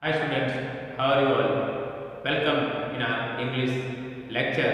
Hi students, how are you all? Welcome in our English lecture,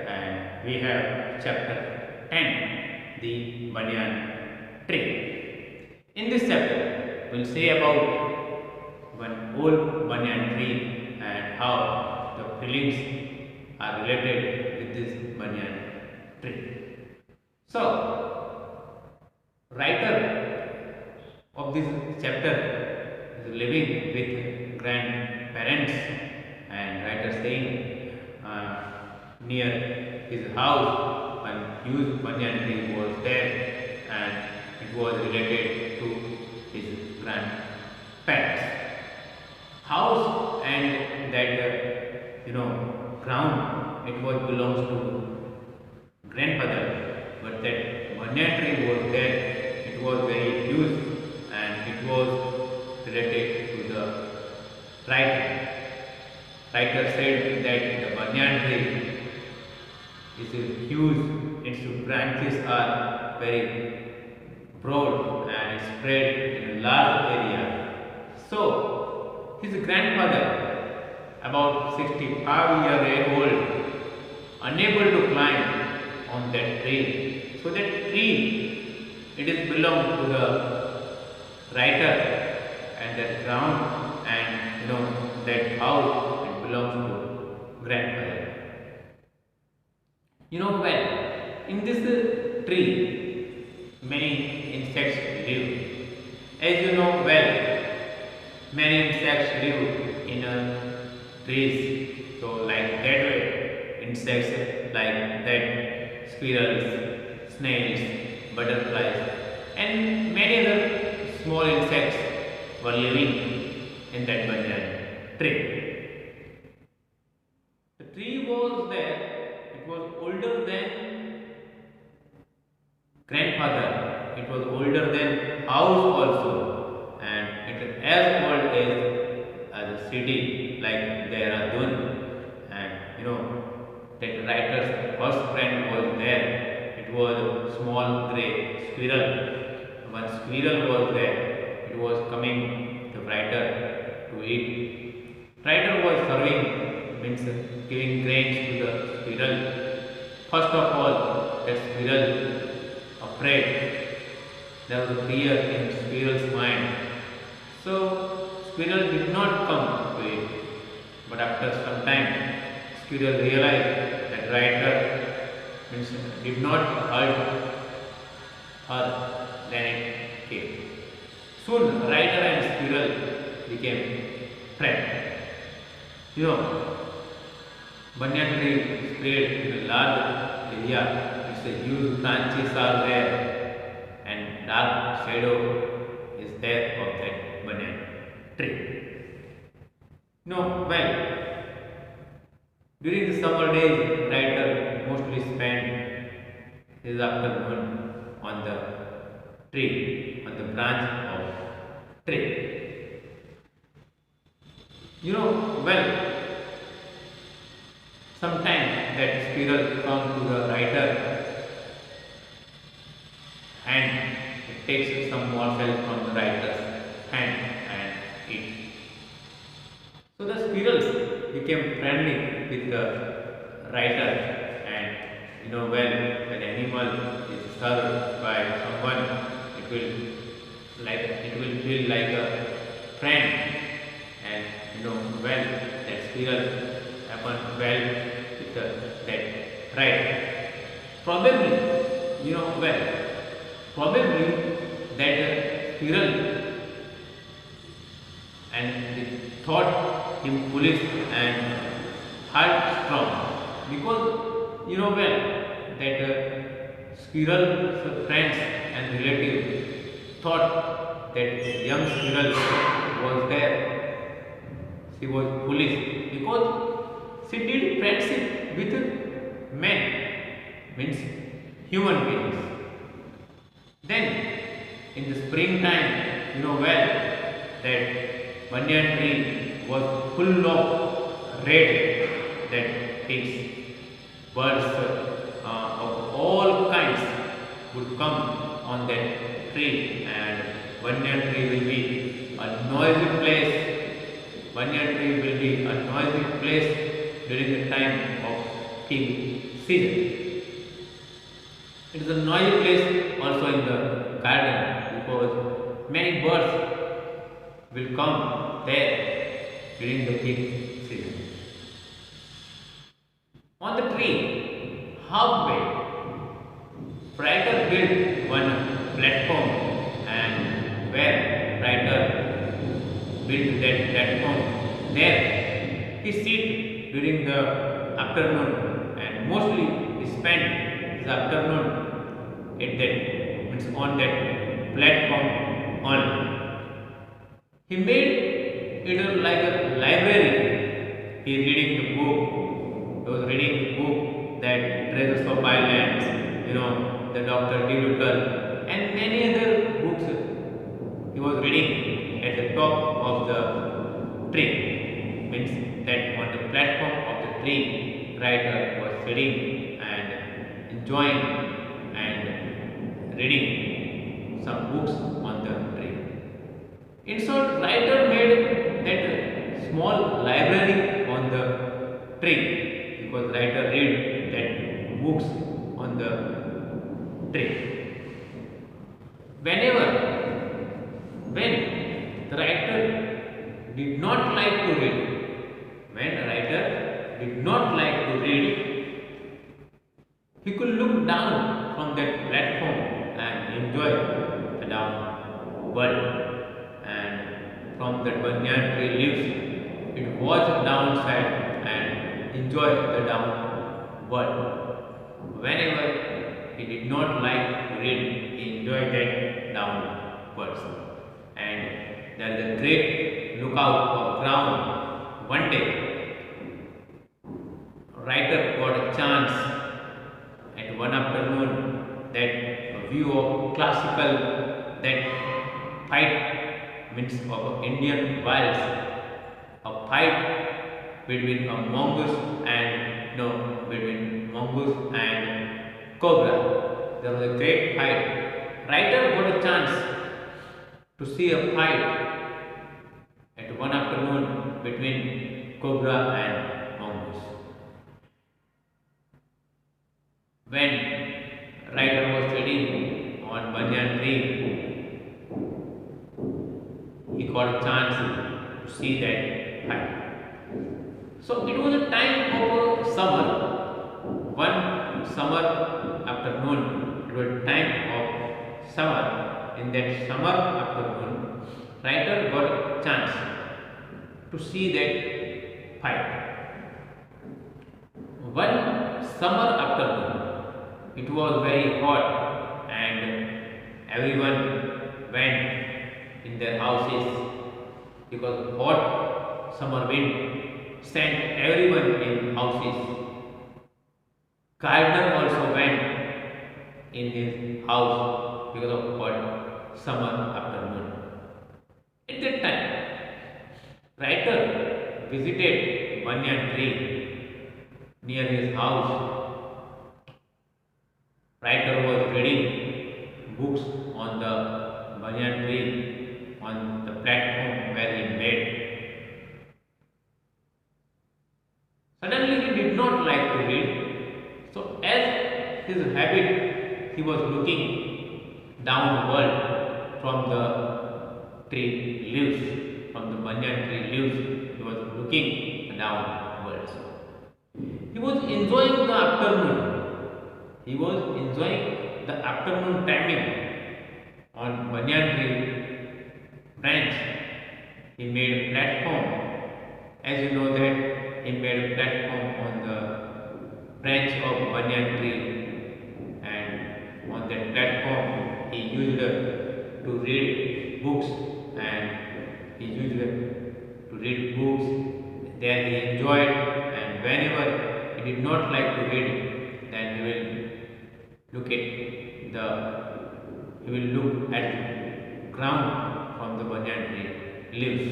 and we have chapter 10, the banyan tree. In this chapter, we'll say about one old banyan tree and how the feelings are related with this banyan tree. So, writer of this chapter is living with grandparents, and writer saying near his house one huge banyan tree was there, and it was related to his grandparents. House and that ground, it was belongs to grandfather, but that banyan tree was there. It was very huge, and it was related to the writer. Writer said that the banyan tree is huge, its branches are very broad and spread in a large area. So, his grandfather, about 65-year old, unable to climb on that tree. So that tree, it is belong to the writer, and that ground and that house, it belongs to grandfather. Well, in this tree, many insects live. As you know well, many insects live in trees. So like that way, insects like that, squirrels, snails, butterflies, and many other small insects were living in that banyan tree. The tree was there, it was older than grandfather, it was older than house also, and it is as old as a city like Dehradun. And that writer's first friend was there. It was a small grey squirrel. One squirrel was there. It was coming to writer to eat. Writer was serving, means giving grains to the squirrel. First of all, that squirrel afraid. There was a fear in squirrel's mind. So squirrel did not come to it. But after some time, squirrel realized that writer did not hurt her, then it came. Soon, writer and squirrel became friends. Banyan tree spread in a large area. Its huge branches are there, and dark shadow is there of that banyan tree. Well, during the summer days, writer mostly spent his afternoon on the tree, on the branch of tree. Well, sometimes that squirrel comes to the writer and it takes some morsel from the writer's hand and eats. So the squirrels became friendly with the writer, and well, when animal is served by someone, it will feel like a friend, and well, that squirrel happened well with that writer. Probably, well, probably that squirrel and it thought him foolish and heartstrong, because well, that squirrel's friends and relatives thought that young squirrel was there, she was foolish because she did friendship with men, means human beings. Then in the springtime, well, that banyan tree was full of red that pigs. Birds of all kinds would come on that tree, and banyan tree will be a noisy place banyan tree will be a noisy place during the time of peak season. It is a noisy place also in the garden because many birds will come there during the peak season. On the tree, halfway, writer built one platform, and where writer built that platform, there he sit during the afternoon and mostly he spent his afternoon at that means on that platform only. He made it like a library. He reading the book. He was reading the book that Treasures of Islands, the Dr. Dolittle, and many other books he was reading at the top of the tree. Means that on the platform of the tree, writer was sitting and enjoying and reading some books on the tree. In short, writer made that small library on the tree because writer read that books on the tree. When the writer did not like to read, when a writer did not like to read, he could look down from that platform and enjoy the down world. And from that banyan tree leaves, it watch downside and enjoy the down world. Whenever he did not like to read, he enjoyed that downwards. And there is a great lookout of ground. One day, writer got a chance at one afternoon that a view of classical that fight means of Indian wilds, a fight between a mongoose and between mongoose and cobra. There was a great fight. Writer got a chance to see a fight at one afternoon between cobra and mongoose. When writer was sitting on banyan tree, he got a chance to see that fight. So it was a time of summer. One summer afternoon, it was time of summer. In that summer afternoon, writer got a chance to see that fight. One summer afternoon, it was very hot and everyone went in their houses because hot summer wind sent everyone in houses. Gardener also went in his house because of hot summer afternoon. At that time, writer visited banyan tree near his house. Writer was reading books on the banyan tree on the platform where he made. Suddenly he did not like to read. So as his habit, he was looking downward from the tree leaves, from the banyan tree leaves. He was looking downwards. He was enjoying the afternoon. He was enjoying the afternoon timing on banyan tree branch. He made a platform. As you know that he made a platform on the branch of banyan tree, and on that platform he used to read books, and he used to read books. There he enjoyed, and whenever he did not like to read, then he will look at the ground from the banyan tree leaves,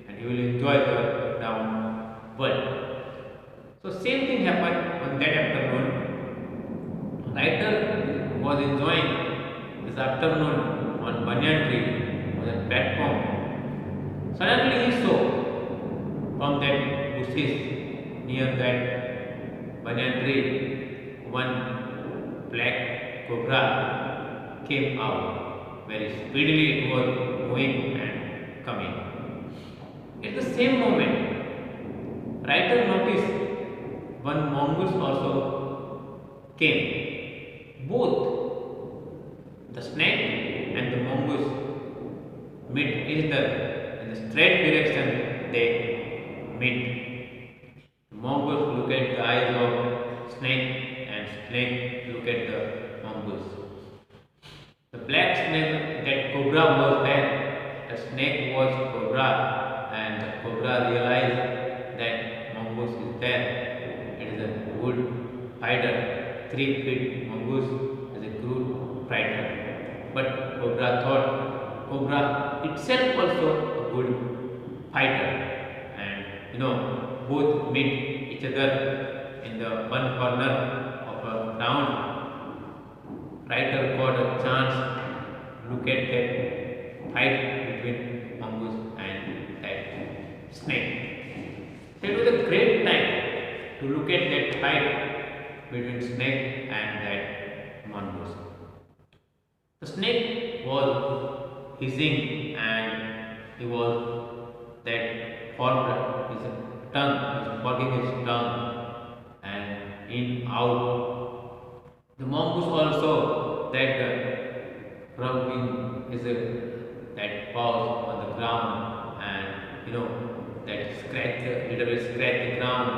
and he will enjoy the down world. So same thing happened on that afternoon. Writer was enjoying this afternoon on banyan tree on that platform. Suddenly he saw from that bushes near that banyan tree, one black cobra came out. Very speedily it was moving and coming. At the same moment, writer noticed one mongoose also came. Both the snake and the mongoose meet each other in the straight direction they meet. The mongoose look at the eyes of snake and snake look at the mongoose. The black snake, that cobra was there. The snake was cobra, and the cobra realized that mongoose is there. It is a good fighter. 3 feet mongoose is a good fighter. But cobra thought cobra itself also a good fighter, and both meet each other in the one corner of a ground. Writer got a chance to look at that fight between mongoose and that snake. So it was a great time to look at that fight between snake and that mongoose. The snake was hissing and he was that forked his tongue, was forking his tongue and in out. The mongoose also that rubbing his that paws on the ground and that scratch little bit scratch the ground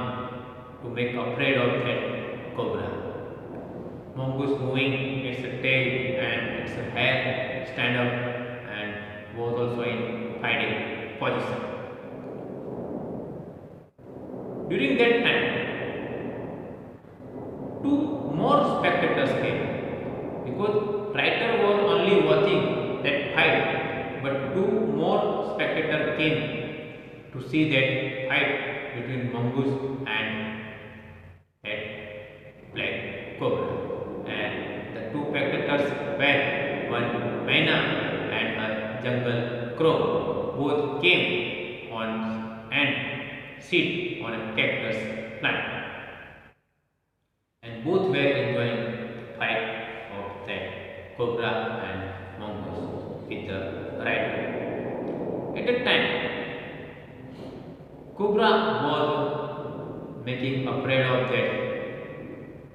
to make afraid of that cobra. Mongoose moving its tail and its hair stand up and was also in fighting position. During that time, two more spectators came because writer was only watching that fight, but two more spectators came to see that fight between mongoose and that black cobra. And the two spectators were one myna and a jungle crow. Both came on and sit on a cactus plant. And both were enjoying the fight of that cobra and mongoose with the rider. At that time, cobra was making afraid of that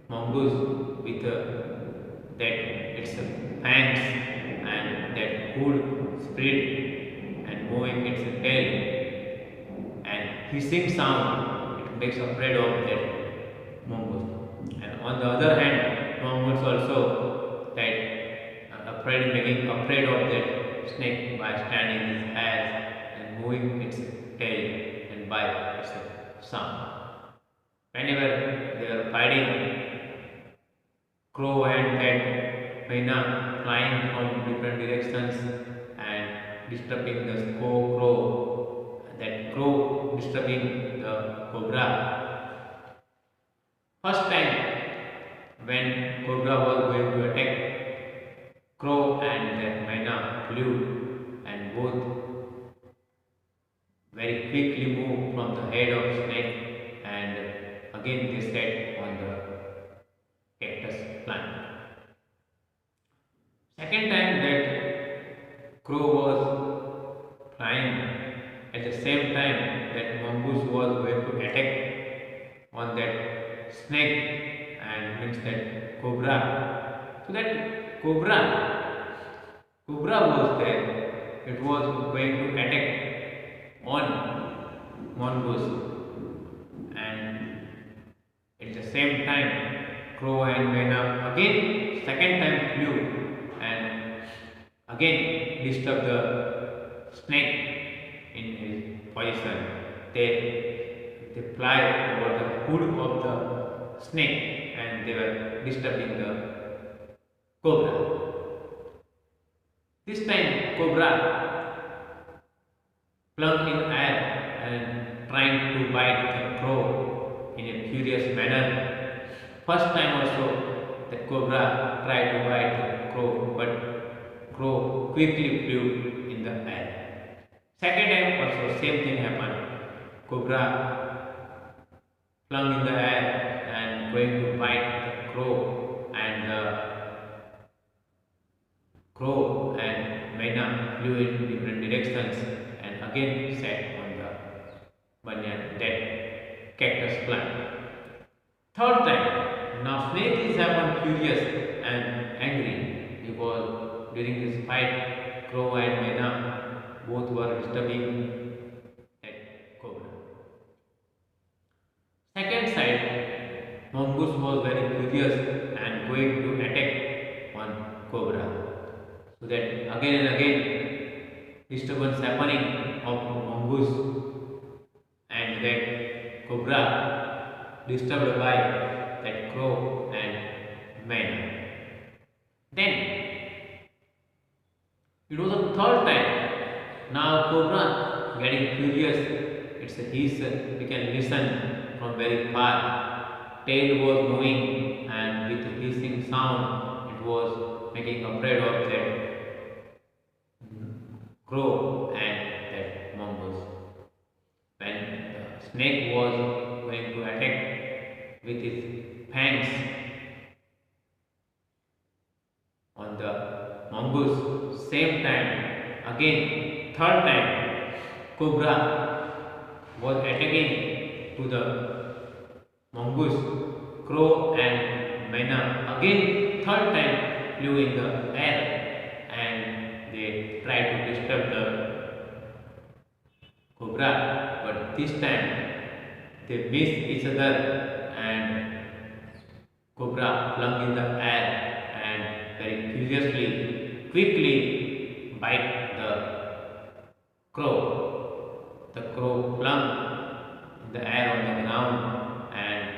mongoose with that its fangs and that hood spread and moving its tail and hissing sound. It makes afraid of that mongoose. And on the other hand, mongoose also that making afraid of that snake by standing his hands and moving its tail and by its sound. Whenever they are fighting, crow and that myna flying from different directions and disturbing the crow, that crow disturbing the cobra. First time when cobra was going to attack, crow and that myna flew and both very quickly moved from the head of snake and again they sat on the cactus plant. Second time that crow was flying, at the same time that mongoose was going to attack on that snake and means that cobra. So that cobra was there. It was going to attack on mongoose, and at the same time crow and myna again second time flew and again disturbed the snake in his position. They fly over the hood of the snake and they were disturbing the cobra. This time cobra flung in air and trying to bite the crow in a furious manner. First time also the cobra tried to bite the crow, but crow quickly flew in the air. Second time also same thing happened. cobra flung in the air and going to bite the crow, and the crow and Maina flew in different directions and again sat on the banyan dead cactus plant. Third time, now snake is happened furious and angry because during this fight, crow and Maina both were disturbing that cobra. Second side, mongoose was very furious and going to attack on cobra. So that again and again disturbance happening of mongoose and that cobra disturbed by that crow and man. Then it was the third time. Now cobra getting furious. It's a hiss. We can listen from very far. Tail was moving and with hissing sound, it was making afraid of that crow and that mongoose. When the snake was going to attack with its fangs on the mongoose, same time, again, third time, cobra was attacking to the mongoose, crow and Maina again third time flew in the air and they tried to disturb the cobra, but this time they missed each other and cobra flung in the air and very furiously, quickly bite the crow. The crow flung in the air on the ground and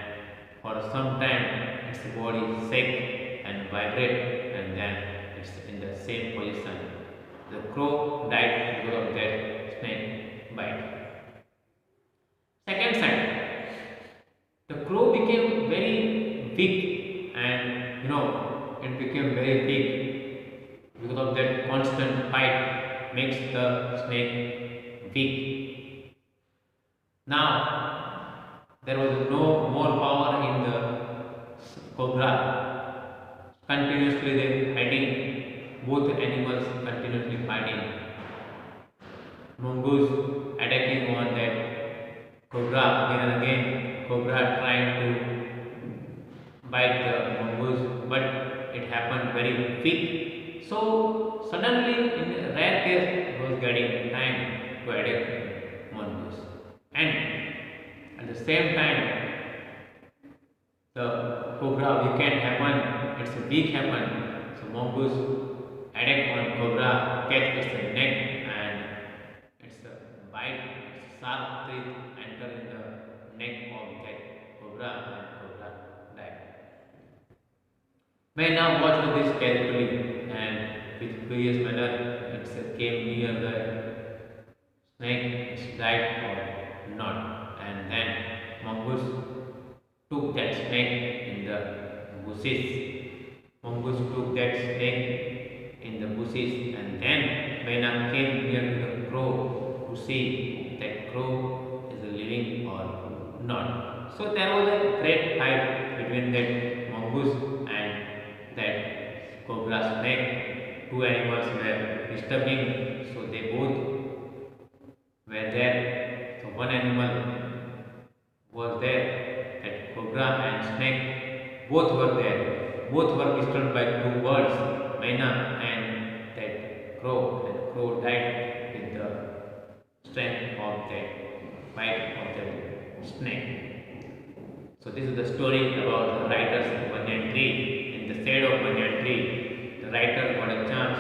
for some time its body shake and vibrate and then it's in the same position. The crow died because of that snake bite. Second side, the crow became very big and it became very big because of that constant fight makes the snake weak. Now there was no more power in the cobra. Continuously they fighting, both animals continuously fighting. Mongoose attacking on that cobra again and again. Cobra trying to bite the mongoose, but it happened very quick. So suddenly, in a rare case, it was getting time to attack mongoose, and at the same time, the cobra weekend happened. It's a week happened. So mongoose attack on cobra, catch its neck, and its bite, its sharp teeth enter in the neck of that cobra, and cobra died. May now watch this carefully and with curious manner it came near the snake, it died or not, and then mongoose took that snake in the bushes. Mongoose took that snake in the bushes, and then Maina came near to the crow to see that crow is living or not. So there was a great fight between that mongoose and that cobra snake. Two animals were disturbing, so they both were there. So one animal was there, that cobra and snake both were there. Both were disturbed by two birds, Maina and that crow. And crow died with the strength of that bite of that snake. So this is the story about the writer's banyan tree. In the shade of banyan tree, the writer got a chance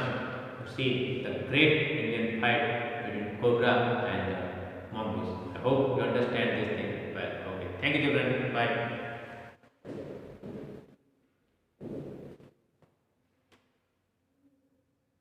to see the great Indian fight between cobra and the mongoose. I hope you understand this thing well. Okay. Thank you, children. Bye.